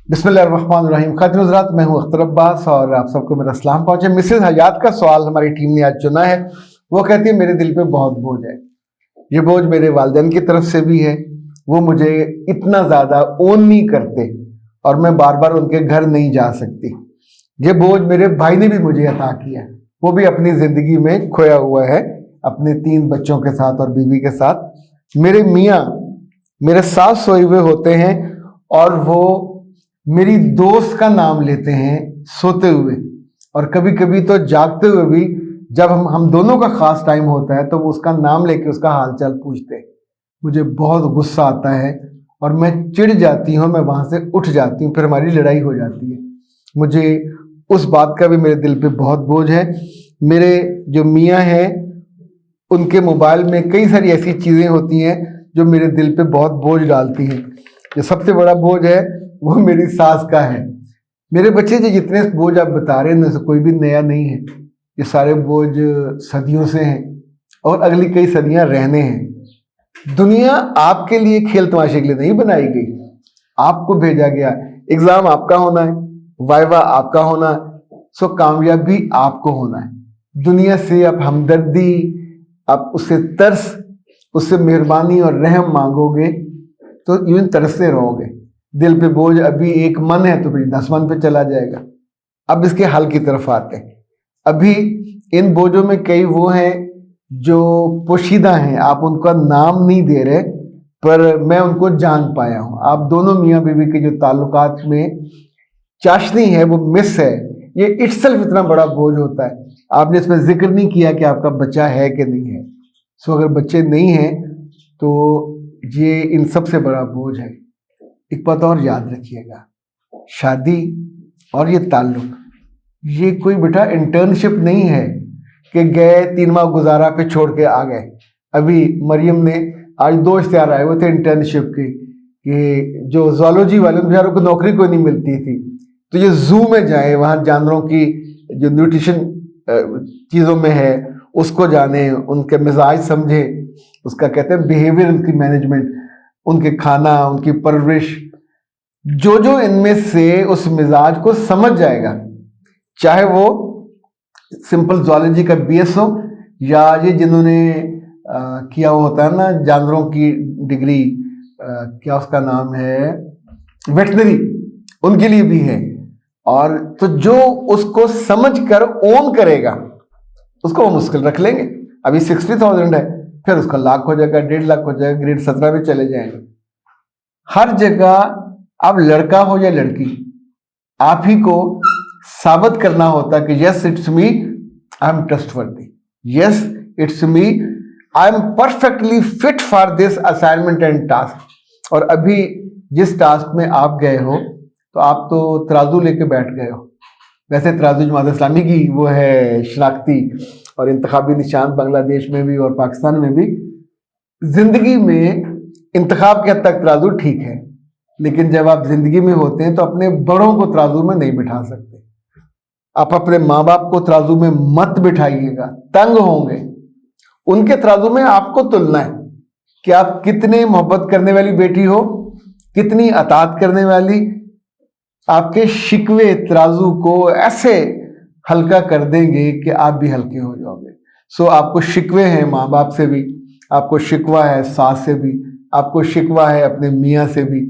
बिस्मिल्लाहिर्रहमानिर्रहीम। खातिन हज़रात, मैं हूं अख्तर अब्बास और आप सबको मेरा सलाम पहुंचे। मिसेस हयात का सवाल हमारी टीम ने आज चुना है। वो कहती है मेरे दिल पे बहुत बोझ है। ये बोझ मेरे वालिदैन की तरफ से भी है। वो मुझे इतना ज़्यादा ओन नहीं करते और मैं बार बार उनके घर नहीं जा सकती। ये बोझ मेरे भाई ने भी मुझे अता किया। वो भी अपनी ज़िंदगी में खोया हुआ है अपने 3 बच्चों के साथ और बीवी के साथ। मेरे मियाँ मेरे साथ सोए हुए होते हैं और वो मेरी दोस्त का नाम लेते हैं सोते हुए, और कभी कभी तो जागते हुए भी। जब हम दोनों का खास टाइम होता है तो वो उसका नाम लेके उसका हालचाल पूछते हैं। मुझे बहुत गुस्सा आता है और मैं चिढ़ जाती हूँ, मैं वहाँ से उठ जाती हूँ, फिर हमारी लड़ाई हो जाती है। मुझे उस बात का भी मेरे दिल पे बहुत बोझ है। मेरे जो मियाँ हैं उनके मोबाइल में कई सारी ऐसी चीज़ें होती हैं जो मेरे दिल पे बहुत बोझ डालती हैं। जो सबसे बड़ा बोझ है वो मेरी सास का है। मेरे बच्चे जो जितने बोझ आप बता रहे हैं उनमें से कोई भी नया नहीं है। ये सारे बोझ सदियों से हैं और अगली कई सदियां रहने हैं। दुनिया आपके लिए खेल तमाशे के लिए नहीं बनाई गई। आपको भेजा गया, एग्जाम आपका होना है, वाइवा आपका होना है, सो कामयाब भी आपको होना है। दुनिया से आप हमदर्दी, आप उससे तरस, उससे मेहरबानी और रहम मांगोगे तो यूं तरसते रहोगे। दिल पे बोझ अभी 1 मन है तो फिर 10 मन पे चला जाएगा। अब इसके हल की तरफ आते हैं। अभी इन बोझों में कई वो हैं जो पोशीदा हैं, आप उनका नाम नहीं दे रहे, पर मैं उनको जान पाया हूं। आप दोनों मियाँ बीवी के जो ताल्लुकात में चाशनी है, वो मिस है, ये इट्सल्फ इतना बड़ा बोझ होता है। आपने इसमें जिक्र नहीं किया कि आपका बच्चा है कि नहीं है। सो अगर बच्चे नहीं हैं तो ये इन सबसे बड़ा बोझ है। एक बात और याद रखिएगा, शादी और ये ताल्लुक, ये कोई बेटा इंटर्नशिप नहीं है कि गए 3 माह गुजारा पे छोड़ के आ गए। अभी मरियम ने आज 2 इश्तिहार आए हुए थे इंटर्नशिप के कि जो जूलॉजी वाले बेचारों को नौकरी कोई नहीं मिलती थी, तो ये जू में जाए, वहाँ जानवरों की जो न्यूट्रिशन चीज़ों में है उसको जाने, उनके मिजाज समझे, उसका कहते हैं बिहेवियर, उनकी मैनेजमेंट, उनके खाना, उनकी परवरिश, जो इनमें से उस मिजाज को समझ जाएगा, चाहे वो सिंपल जूलॉजी का BS हो या ये जिन्होंने किया हुआ होता है ना जानवरों की डिग्री, क्या उसका नाम है, वेटनरी, उनके लिए भी है। और तो जो उसको समझ कर ओन करेगा उसको वो मुश्किल रख लेंगे। अभी 60,000 है, फिर उसका लाख हो जाएगा, 1.5 लाख हो जाएगा, ग्रेड 17 में चले जाएंगे। हर जगह अब लड़का हो या लड़की, आप ही को साबित करना होता है कि yes it's me, I am trustworthy, yes it's me, I am perfectly fit for this assignment and task. और अभी जिस टास्क में आप गए हो तो आप तो तराजू लेके बैठ गए हो। वैसे तराजू जमात इस्लामी की वो है शनाख्ती और इंतखाबी निशान, बांग्लादेश में भी और पाकिस्तान में भी। जिंदगी में इंतखाब के हद तक तराजू ठीक है, लेकिन जब आप जिंदगी में होते हैं तो अपने बड़ों को तराजू में नहीं बिठा सकते। आप अपने माँ बाप को तराजू में मत बिठाइएगा, तंग होंगे। उनके तराजू में आपको तुलना है कि आप कितने मोहब्बत करने वाली बेटी हो, कितनी अतात करने वाली। आपके शिकवे तराजू को ऐसे हल्का कर देंगे कि आप भी हल्के हो जाओगे। सो आपको शिकवे हैं माँ बाप से भी, आपको शिकवा है सास से भी, आपको शिकवा है अपने मियाँ से भी।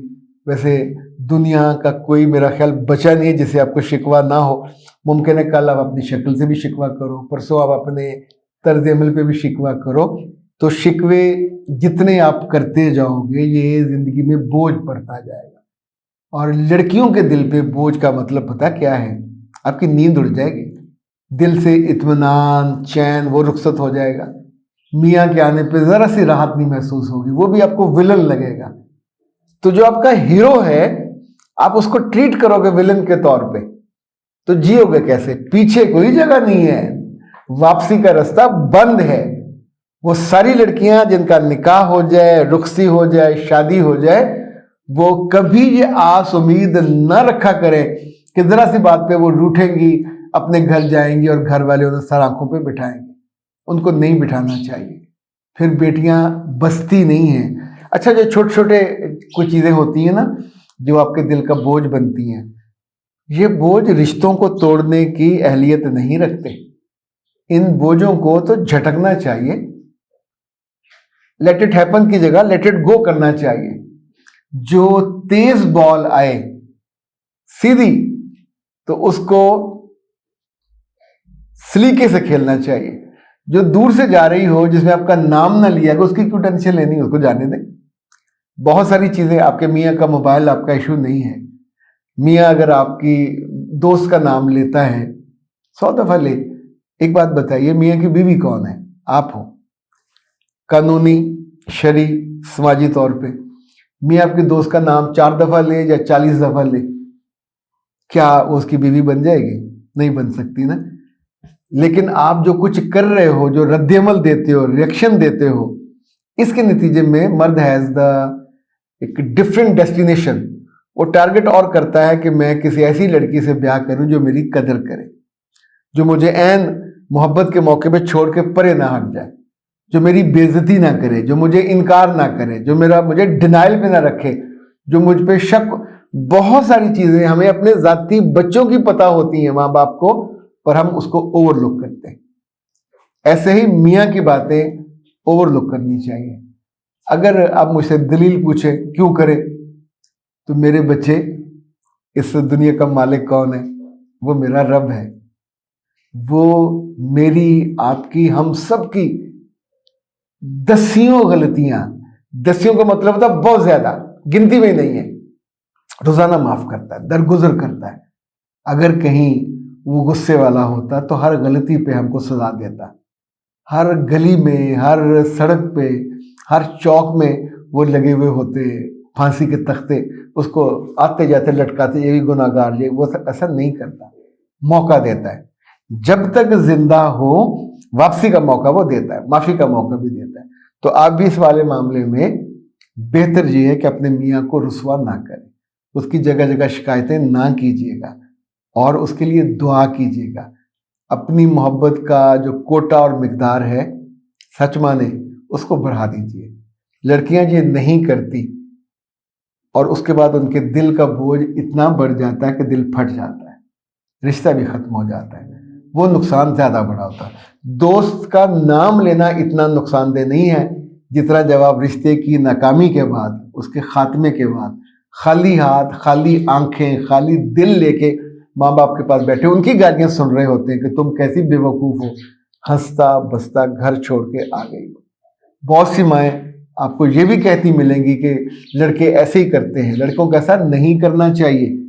वैसे दुनिया का कोई मेरा ख्याल बचा नहीं है जिसे आपको शिकवा ना हो। मुमकिन है कल आप अपनी शक्ल से भी शिकवा करो, परसों आप अपने तर्ज अमल पे भी शिकवा करो। तो शिकवे जितने आप करते जाओगे ये ज़िंदगी में बोझ पड़ता जाएगा। और लड़कियों के दिल पे बोझ का मतलब पता क्या है? आपकी नींद उड़ जाएगी, दिल से इत्मीनान, चैन वो रुखसत हो जाएगा। मियाँ के आने पे ज़रा सी राहत नहीं महसूस होगी, वो भी आपको विलन लगेगा। तो जो आपका हीरो है आप उसको ट्रीट करोगे विलन के तौर पे, तो जियोगे कैसे? पीछे कोई जगह नहीं है, वापसी का रास्ता बंद है। वो सारी लड़कियां जिनका निकाह हो जाए, रुखसी हो जाए, शादी हो जाए, वो कभी ये आस उम्मीद न रखा करें कि जरा सी बात पे वो रूठेंगी, अपने घर जाएंगी और घर वाले उन्हें सर आंखों पे बिठाएंगे। उनको नहीं बिठाना चाहिए, फिर बेटियां बसती नहीं हैं। अच्छा, जो छोटे छोटे कुछ चीज़ें होती हैं ना, जो आपके दिल का बोझ बनती हैं, ये बोझ रिश्तों को तोड़ने की अहलियत नहीं रखते। इन बोझों को तो झटकना चाहिए, लेट इट हैपन की जगह लेट इट गो करना चाहिए। जो तेज बॉल आए सीधी तो उसको सलीके से खेलना चाहिए। जो दूर से जा रही हो, जिसमें आपका नाम ना लिया गया, उसकी क्यों टेंशन लेनी, उसको जाने दें। बहुत सारी चीजें, आपके मियाँ का मोबाइल आपका इशू नहीं है। मियाँ अगर आपकी दोस्त का नाम लेता है 100 दफा ले। एक बात बताइए, मियाँ की बीवी कौन है? आप हो। कानूनी, शरी, समाजी तौर पे मियाँ आपके दोस्त का नाम 4 दफा ले या 40 दफा ले, क्या उसकी बीवी बन जाएगी? नहीं बन सकती ना। लेकिन आप जो कुछ कर रहे हो, जो रद्देमल देते हो, रिएक्शन देते हो, इसके नतीजे में मर्द हैज द एक डिफरेंट डेस्टिनेशन। वो टारगेट और करता है कि मैं किसी ऐसी लड़की से ब्याह करूं जो मेरी कदर करे, जो मुझे ऐन मोहब्बत के मौके पे छोड़ के परे ना हट जाए, जो मेरी बेइज्जती ना करे, जो मुझे इनकार ना करे, जो मुझे डिनाइल पे ना रखे, जो मुझ पे शक। बहुत सारी चीजें हमें अपने जाती बच्चों की पता होती हैं माँ बाप को, पर हम उसको ओवरलुक करते हैं। ऐसे ही मियाँ की बातें ओवरलुक करनी चाहिए। अगर आप मुझसे दलील पूछे क्यों करे, तो मेरे बच्चे, इस दुनिया का मालिक कौन है? वो मेरा रब है। वो मेरी, आपकी, हम सब की दसियों गलतियां, दसियों का मतलब होता है बहुत ज्यादा, गिनती में नहीं है, रोजाना माफ करता है, दरगुजर करता है। अगर कहीं वो गुस्से वाला होता तो हर गलती पे हमको सजा देता। हर गली में, हर सड़क पे, हर चौक में वो लगे हुए होते फांसी के तख्ते, उसको आते जाते लटकाते, ये भी गुनाहगार, ये वो। ऐसा नहीं करता, मौका देता है। जब तक जिंदा हो वापसी का मौका वो देता है, माफी का मौका भी देता है। तो आप भी इस वाले मामले में बेहतर ये है कि अपने मियाँ को रुसवा ना करें, उसकी जगह जगह शिकायतें ना कीजिएगा और उसके लिए दुआ कीजिएगा। अपनी मोहब्बत का जो कोटा और मिकदार है, सच माने, उसको बढ़ा दीजिए। लड़कियां ये नहीं करती और उसके बाद उनके दिल का बोझ इतना बढ़ जाता है कि दिल फट जाता है, रिश्ता भी खत्म हो जाता है। वो नुकसान ज्यादा बड़ा होता है। दोस्त का नाम लेना इतना नुकसानदेह नहीं है जितना जब आप रिश्ते की नाकामी के बाद, उसके खात्मे के बाद, खाली हाथ, खाली आंखें, खाली दिल लेके माँ बाप के पास बैठे उनकी गालियां सुन रहे होते हैं कि तुम कैसी बेवकूफ हो, हंसता बसता घर छोड़ के आ गई हो। बहुत सी माएँ आपको ये भी कहती मिलेंगी कि लड़के ऐसे ही करते हैं, लड़कों को ऐसा नहीं करना चाहिए।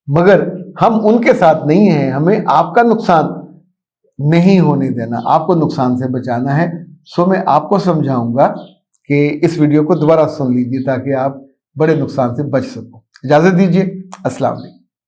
मगर हम उनके साथ नहीं हैं, हमें आपका नुकसान नहीं होने देना, आपको नुकसान से बचाना है। सो मैं आपको समझाऊंगा कि इस वीडियो को दोबारा सुन लीजिए ताकि आप बड़े नुकसान से बच सको। इजाजत दीजिए, अस्सलाम वालेकुम।